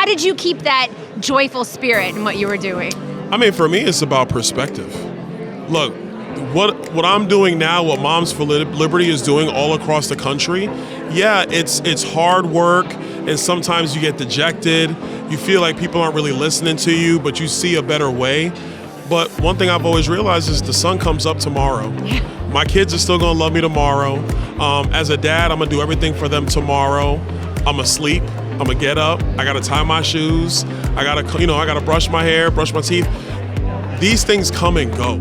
How did you keep that joyful spirit in what you were doing? I mean, for me, it's about perspective. Look, what I'm doing now, what Moms for Liberty is doing all across the country, yeah, it's hard work, and sometimes you get dejected. You feel like people aren't really listening to you, but you see a better way. But one thing I've always realized is the sun comes up tomorrow. My kids are still gonna love me tomorrow. As a dad, I'm gonna do everything for them tomorrow. I'm gonna sleep. I'm gonna get up. I gotta tie my shoes. I gotta brush my hair, brush my teeth. These things come and go.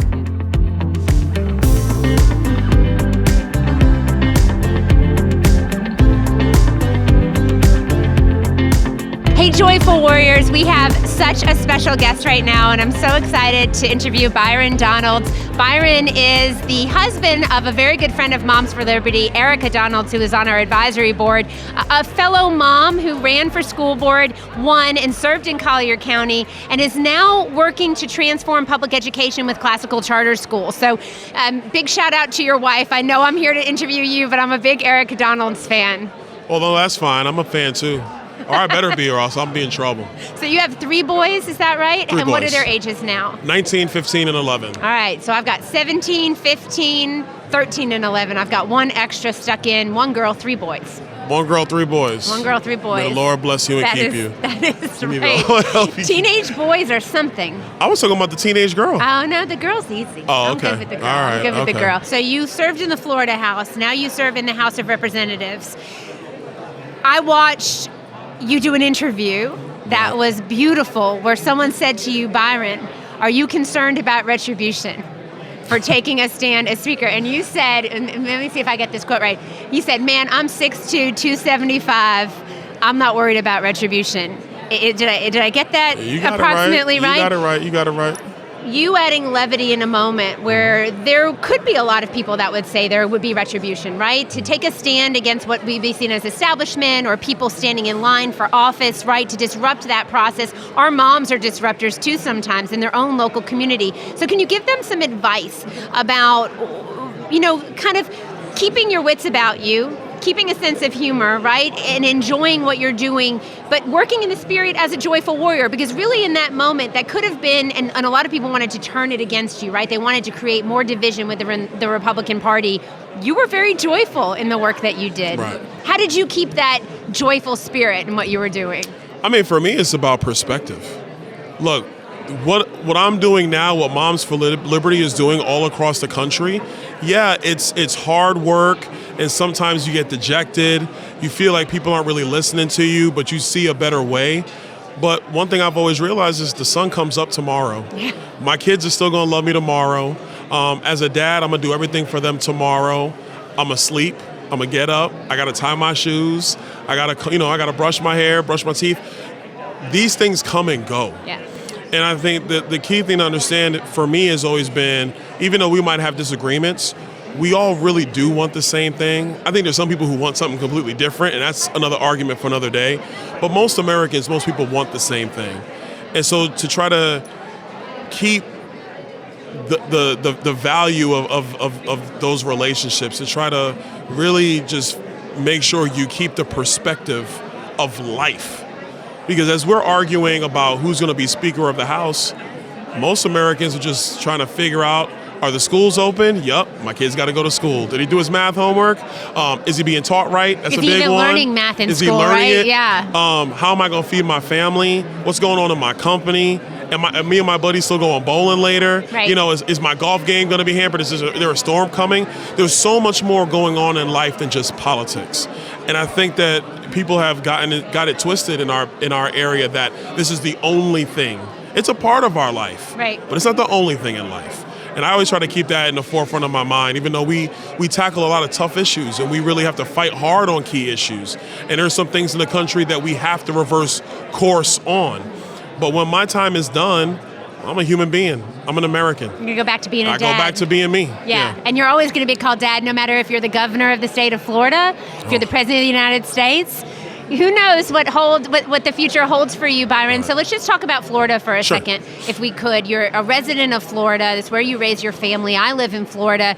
Hey, Joyful Warriors, we have such a special guest right now, and I'm so excited to interview Byron Donalds. Byron is the husband of a very good friend of Moms for Liberty, Erica Donalds, who is on our advisory board, a fellow mom who ran for school board, won, and served in Collier County, and is now working to transform public education with classical charter schools. So big shout out to your wife. I know I'm here to interview you, but I'm a big Erica Donalds fan. Well, no, that's fine. I'm a fan too. Or I better be, or else I'm be in trouble. So you have 3 boys, is that right? Three and what boys. are their ages now? 19, 15, and 11. All right, so I've got 17, 15, 13, and 11. I've got 1 extra stuck in, 1 girl, 3 boys. 1 girl, 3 boys. 1 girl, 3 boys. May the Lord bless you and keep you. That is May the right. Lord help you. Teenage boys are something. I was talking about the teenage girl. Oh, no, the girl's easy. Oh, I'm okay. good with the girl. All right, I'm good with the okay. girl. So you served in the Florida House. Now you serve in the House of Representatives. I watched you do an interview that was beautiful where someone said to you, Byron, are you concerned about retribution for taking a stand as speaker? And you said, and let me see if I get this quote right. You said, man, I'm 6'2", 275. I'm not worried about retribution. Did I get that You got approximately it right? right? You got it right. You adding levity in a moment where there could be a lot of people that would say there would be retribution, right? To take a stand against what we'd be seen as establishment or people standing in line for office, right? To disrupt that process. Our moms are disruptors too sometimes in their own local community. So can you give them some advice about, kind of keeping your wits about you, keeping a sense of humor, right? And enjoying what you're doing, but working in the spirit as a joyful warrior, because really in that moment, that could have been, and a lot of people wanted to turn it against you, right? They wanted to create more division within the Republican Party. You were very joyful in the work that you did. Right. How did you keep that joyful spirit in what you were doing? I mean, for me, it's about perspective. Look, what I'm doing now, what Moms for Liberty is doing all across the country, yeah, it's hard work, and sometimes you get dejected. You feel like people aren't really listening to you, but you see a better way. But one thing I've always realized is the sun comes up tomorrow. Yeah. My kids are still gonna love me tomorrow. As a dad, I'm gonna do everything for them tomorrow. I'm gonna sleep. I'm gonna get up. I gotta tie my shoes. I gotta brush my hair, brush my teeth. These things come and go. Yeah. And I think that the key thing to understand for me has always been, even though we might have disagreements, we all really do want the same thing. I think there's some people who want something completely different, and that's another argument for another day. But most Americans, most people want the same thing. And so to try to keep the value of those relationships, to try to really just make sure you keep the perspective of life. Because as we're arguing about who's going to be Speaker of the House, most Americans are just trying to figure out, are the schools open? Yup, my kid's got to go to school. Did he do his math homework? Is he being taught right? That's a big one. Is he even learning math in school? Is he school, learning right? it? Yeah. How am I going to feed my family? What's going on in my company? Me and my buddies still going bowling later? Right. Is my golf game going to be hampered? Is there a storm coming? There's so much more going on in life than just politics. And I think that people have got it twisted in our area that this is the only thing. It's a part of our life, right? But it's not the only thing in life. And I always try to keep that in the forefront of my mind, even though we tackle a lot of tough issues and we really have to fight hard on key issues. And there's some things in the country that we have to reverse course on. But when my time is done, I'm a human being. I'm an American. You're going to go back to being a dad. I go back to being me. Yeah. And you're always going to be called dad no matter if you're the governor of the state of Florida, if you're the president of the United States. who knows what the future holds for you, Byron. So let's just talk about Florida for a second, if we could. You're a resident of Florida. That's where you raise your family. I live in Florida.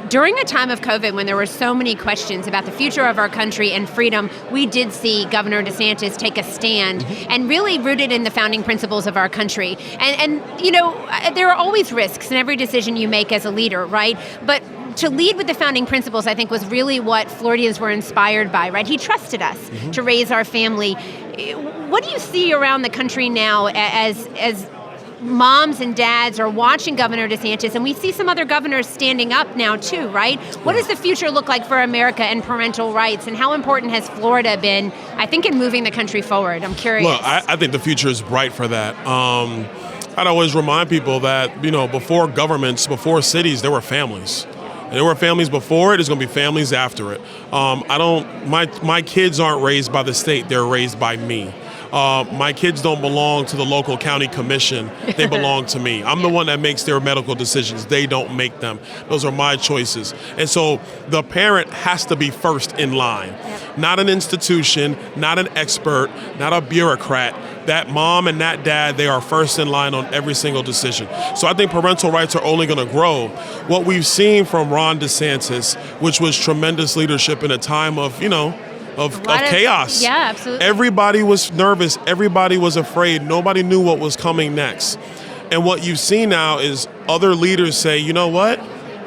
During a time of COVID, when there were so many questions about the future of our country and freedom, we did see Governor DeSantis take a stand and really rooted in the founding principles of our country. And you know, there are always risks in every decision you make as a leader, right? But to lead with the founding principles, I think, was really what Floridians were inspired by, right? He trusted us to raise our family. What do you see around the country now as moms and dads are watching Governor DeSantis, and we see some other governors standing up now too, right? What does the future look like for America and parental rights, and how important has Florida been, I think, in moving the country forward? I'm curious. Well, I think the future is bright for that. I'd always remind people that, you know, before governments, before cities, there were families. And there were families before it, there's going to be families after it. My kids aren't raised by the state, they're raised by me. My kids don't belong to the local county commission, they belong to me. I'm the one that makes their medical decisions, they don't make them. Those are my choices. And so the parent has to be first in line. Not an institution, not an expert, not a bureaucrat. That mom and that dad, they are first in line on every single decision. So I think parental rights are only going to grow. What we've seen from Ron DeSantis, which was tremendous leadership in a time of, you know, of chaos. Yeah, absolutely. Everybody was nervous. Everybody was afraid. Nobody knew what was coming next. And what you see now is other leaders say, you know what?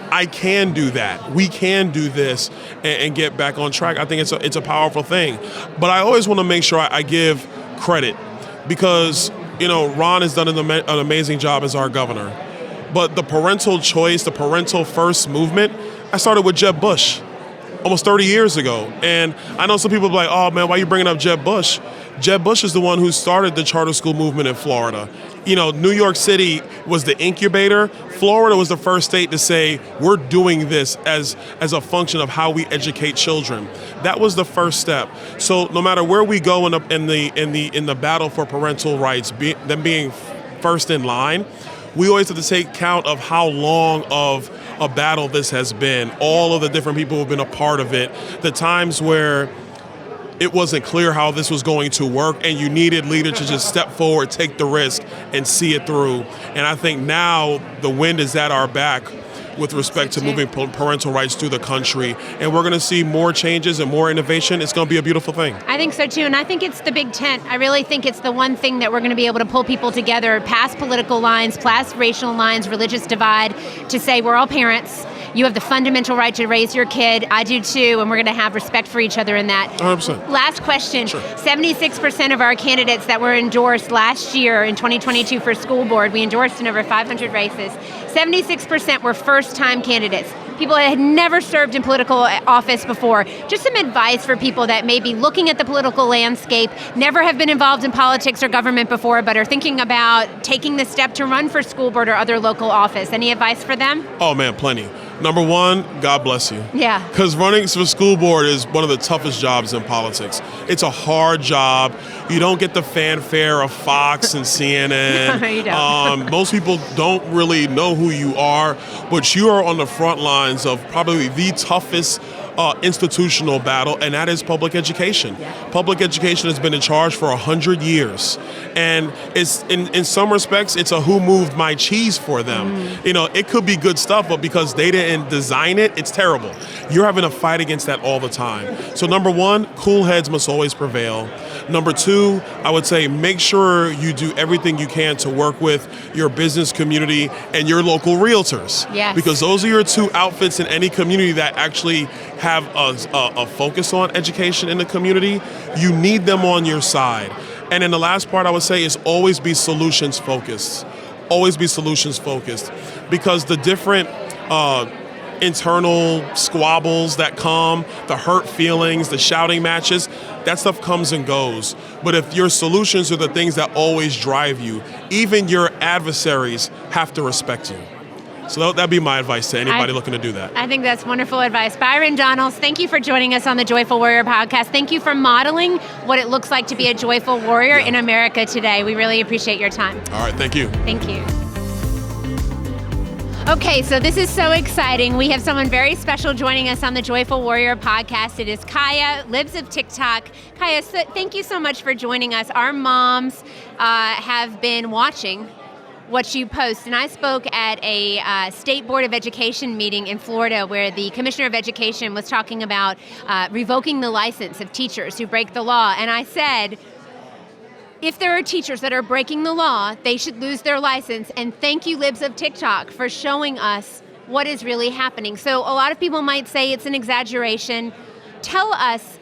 I can do that. We can do this and get back on track. I think it's a powerful thing. But I always want to make sure I give credit because, you know, Ron has done an amazing job as our governor. But the parental choice, the parental first movement, I started with Jeb Bush almost 30 years ago. And I know some people are like, oh man, why are you bringing up Jeb Bush? Jeb Bush is the one who started the charter school movement in Florida. You know, New York City was the incubator. Florida was the first state to say, we're doing this as a function of how we educate children. That was the first step. So no matter where we go in the battle for parental rights, them being first in line, we always have to take count of how long of a battle this has been, all of the different people who have been a part of it, the times where it wasn't clear how this was going to work and you needed leaders to just step forward, take the risk, and see it through. And I think now the wind is at our back with respect to moving parental rights through the country. And we're going to see more changes and more innovation. It's going to be a beautiful thing. I think so too. And I think it's the big tent. I really think it's the one thing that we're going to be able to pull people together past political lines, past racial lines, religious divide, to say we're all parents. You have the fundamental right to raise your kid. I do too, and we're going to have respect for each other in that. 100%. Last question. Sure. 76% of our candidates that were endorsed last year in 2022 for school board, we endorsed in over 500 races, 76% were first-time candidates. People that had never served in political office before. Just some advice for people that may be looking at the political landscape, never have been involved in politics or government before, but are thinking about taking the step to run for school board or other local office. Any advice for them? Oh man, plenty. Number one, God bless you. Yeah. Because running for school board is one of the toughest jobs in politics. It's a hard job. You don't get the fanfare of Fox and CNN. No, you don't. Most people don't really know who you are, but you are on the front lines of probably the toughest institutional battle, and that is public education. Yeah. Public education has been in charge for 100 years. And it's in some respects, it's a who moved my cheese for them. You know, it could be good stuff, but because they didn't design it, it's terrible. You're having to fight against that all the time. So number one, cool heads must always prevail. Number two, I would say make sure you do everything you can to work with your business community and your local realtors. Yes. Because those are your two outfits in any community that actually have a focus on education in the community. You need them on your side. And then the last part I would say is always be solutions focused. Always be solutions focused. Because the different internal squabbles that come, the hurt feelings, the shouting matches, that stuff comes and goes. But if your solutions are the things that always drive you, even your adversaries have to respect you. So that'd be my advice to anybody looking to do that. I think that's wonderful advice. Byron Donalds, thank you for joining us on the Joyful Warrior podcast. Thank you for modeling what it looks like to be a joyful warrior in America today. We really appreciate your time. All right, thank you. Thank you. Okay, so this is so exciting. We have someone very special joining us on the Joyful Warrior podcast. It is Chaya, Libs of TikTok. Chaya, thank you so much for joining us. Our moms have been watching what you post, and I spoke at a State Board of Education meeting in Florida where the Commissioner of Education was talking about revoking the license of teachers who break the law, and I said, if there are teachers that are breaking the law, they should lose their license. And thank you, Libs of TikTok, for showing us what is really happening. So a lot of people might say it's an exaggeration. Tell us,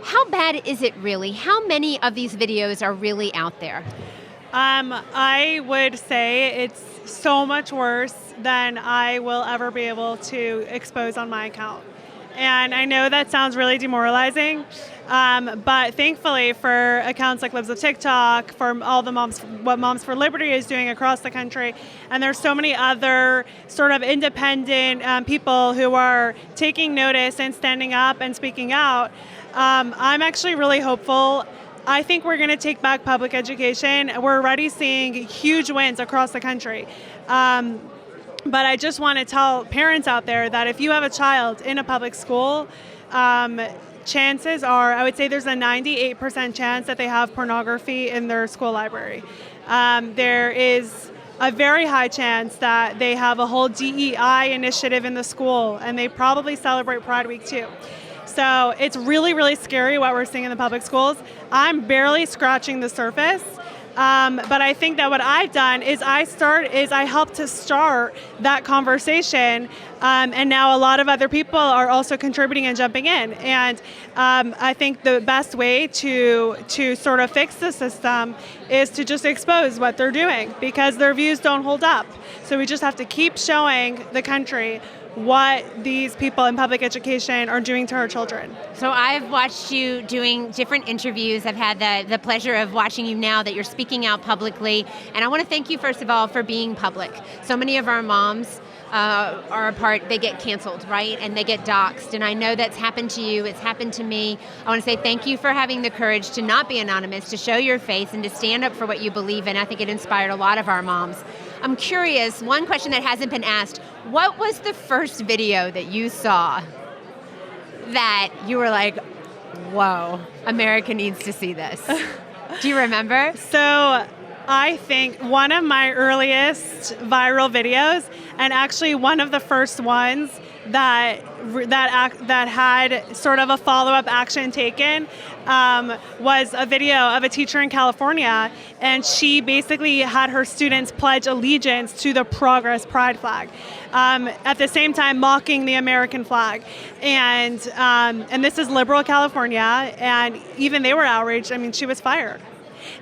how bad is it really? How many of these videos are really out there? I would say it's so much worse than I will ever be able to expose on my account. And I know that sounds really demoralizing, but thankfully for accounts like Libs of TikTok, for all the what Moms for Liberty is doing across the country, and there's so many other sort of independent people who are taking notice and standing up and speaking out, I'm actually really hopeful. I think we're going to take back public education. We're already seeing huge wins across the country. But I just want to tell parents out there that if you have a child in a public school, chances are, I would say there's a 98% chance that they have pornography in their school library. There is a very high chance that they have a whole DEI initiative in the school, and they probably celebrate Pride Week too. So it's really, really scary what we're seeing in the public schools. I'm barely scratching the surface. But I think that what I've done is I helped to start that conversation, and now a lot of other people are also contributing and jumping in. And I think the best way to sort of fix the system is to just expose what they're doing, because their views don't hold up. So we just have to keep showing the country what these people in public education are doing to our children. So I've watched you doing different interviews. I've had the pleasure of watching you now that you're speaking out publicly. And I want to thank you, first of all, for being public. So many of our moms they get canceled, right? And they get doxxed. And I know that's happened to you. It's happened to me. I want to say thank you for having the courage to not be anonymous, to show your face and to stand up for what you believe in. I think it inspired a lot of our moms. I'm curious, one question that hasn't been asked, what was the first video that you saw that you were like, whoa, America needs to see this? Do you remember? So I think one of my earliest viral videos, and actually one of the first ones that had sort of a follow-up action taken, was a video of a teacher in California, and she basically had her students pledge allegiance to the Progress Pride flag, at the same time mocking the American flag. And this is liberal California, and even they were outraged. I mean, she was fired.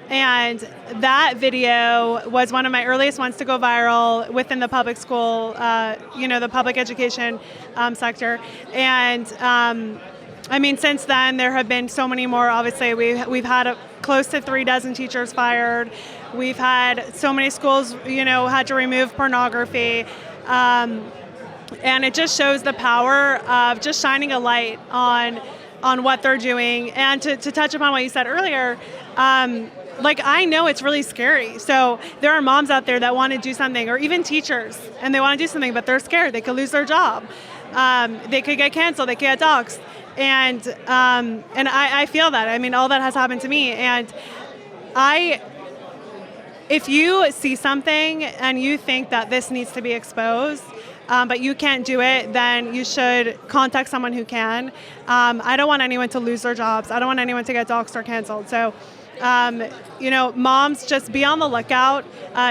And that video was one of my earliest ones to go viral within the public school, the public education sector. And I mean, since then, there have been so many more. Obviously, we've had close to 36 teachers fired. We've had so many schools, had to remove pornography. And it just shows the power of just shining a light on what they're doing. And to touch upon what you said earlier, I know it's really scary. So there are moms out there that want to do something, or even teachers, and they want to do something, but they're scared. They could lose their job. They could get canceled. They could get doxxed. And I feel that. I mean, all that has happened to me. And if you see something and you think that this needs to be exposed, but you can't do it, then you should contact someone who can. I don't want anyone to lose their jobs. I don't want anyone to get doxxed or canceled. So, moms, just be on the lookout.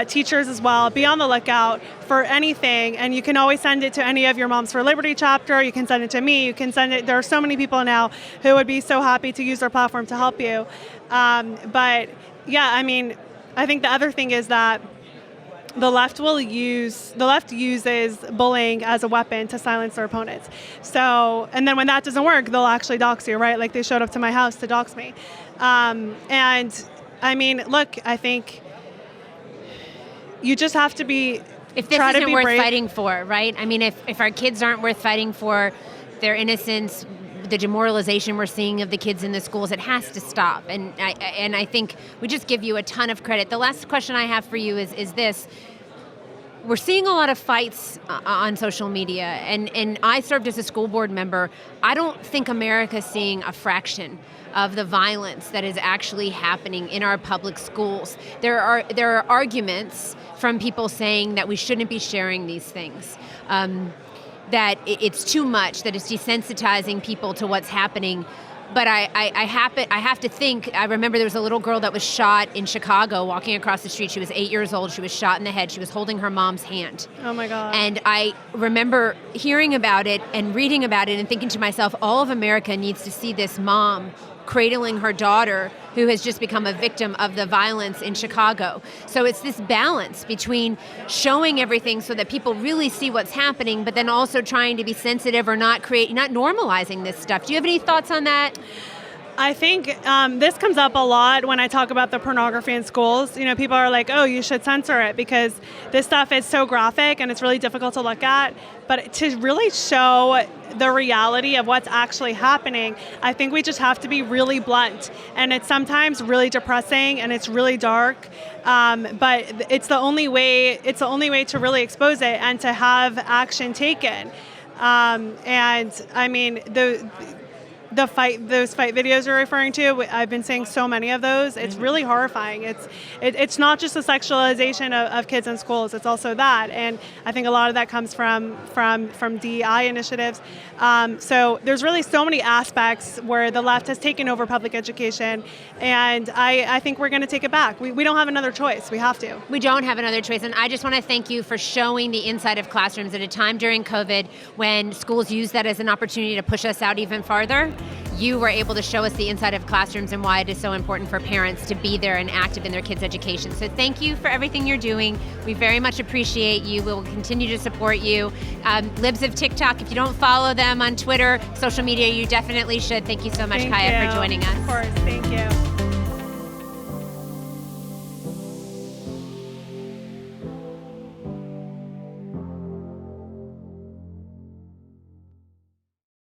Teachers as well, be on the lookout for anything. And you can always send it to any of your Moms for Liberty chapter. You can send it to me. You can send it. There are so many people now who would be so happy to use their platform to help you. But yeah, I mean, I think the other thing is that the left uses bullying as a weapon to silence their opponents. So, and then when that doesn't work, they'll actually dox you, right? Like they showed up to my house to dox me. And I mean, look, I think you just have to be. If this isn't worth fighting for, right? I mean, if our kids aren't worth fighting for, their innocence, the demoralization we're seeing of the kids in the schools, it has to stop. And I think we just give you a ton of credit. The last question I have for you is this. we're seeing a lot of fights on social media, and I served as a school board member. I don't think America's seeing a fraction of the violence that is actually happening in our public schools. There are arguments from people saying that we shouldn't be sharing these things, that it's too much, that it's desensitizing people to what's happening. But I have to think, I remember there was a little girl that was shot in Chicago walking across the street. She was 8 years old. She was shot in the head. She was holding her mom's hand. Oh my God. And I remember hearing about it and reading about it and thinking to myself, all of America needs to see this mom cradling her daughter who has just become a victim of the violence in Chicago. So it's this balance between showing everything so that people really see what's happening, but then also trying to be sensitive or not normalizing this stuff. Do you have any thoughts on that? I think this comes up a lot when I talk about the pornography in schools. You know, people are like, oh, you should censor it because this stuff is so graphic and it's really difficult to look at. But to really show the reality of what's actually happening, I think we just have to be really blunt. And it's sometimes really depressing and it's really dark. But it's the only way to really expose it and to have action taken. And I mean, those fight videos you're referring to, I've been seeing so many of those. It's really horrifying. It's not just the sexualization of kids in schools. It's also that, and I think a lot of that comes from DEI initiatives. So there's really so many aspects where the left has taken over public education, and I think we're going to take it back. We don't have another choice. We have to. We don't have another choice, and I just want to thank you for showing the inside of classrooms at a time during COVID when schools used that as an opportunity to push us out even farther. You were able to show us the inside of classrooms and why it is so important for parents to be there and active in their kids' education. So thank you for everything you're doing. We very much appreciate you. We will continue to support you. Libs of TikTok, if you don't follow them on Twitter, social media, you definitely should. Thank you so much, Chaya, for joining us. Of course, thank you.